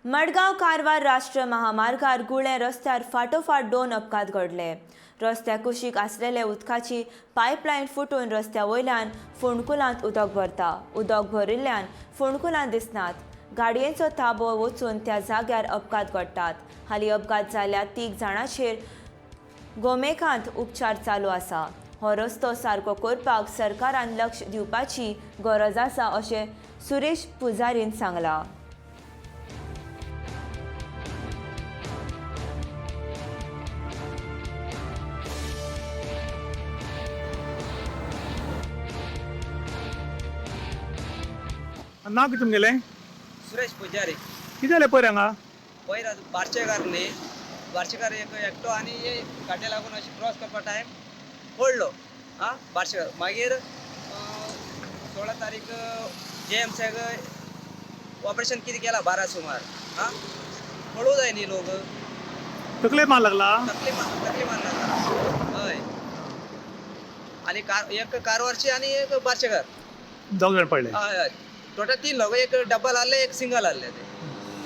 मडगांव कारवार राष्ट्रीय महामार्गार गुळे रस्त्यार फाटोफाट 2 अपघात घडले. रस्त्या कुशीक आसलेले उदकाची पायपलायन फुटून रस्त्या वयल्यान फोंडकुलांत उदक भरता. उदक भरिल्ल्यान फोंडकुलां दिसनात. गाडयेचो ताबो वचून त्या जाग्यार अपघात घडटात. हालीं अपघात जाल्ल्या 3 जाणांचेर गोमेकांत उपचार चालू आसा. हो रस्तो सारको करपाक सरकारान लक्ष दिवपाची गरज आसा अशें सुरेश पुजारीन सांगलां. नाव कितें तुमगेलें? सुरेश पुजारी. कितें जालें पयर हांगा? वयर बार्शेकार न्ही, बार्शेकार एकटो आनी गाडये लागून अशी क्रॉस करपा टायम पडलो बार्शेकार. मागीर 16 तारीख JMCक ऑपरेशन कितें केला 12 सुमार. पळोवं जाय न्ही लोक. तकलेक मार लागला? तकली मारला हय. आनी एक कारवारची आनी एक बार्शेकार. दोग जाण पडले. हय हय. टोटल 3 लोक, एक डब्बल आहले एक सिंगल आहले ते.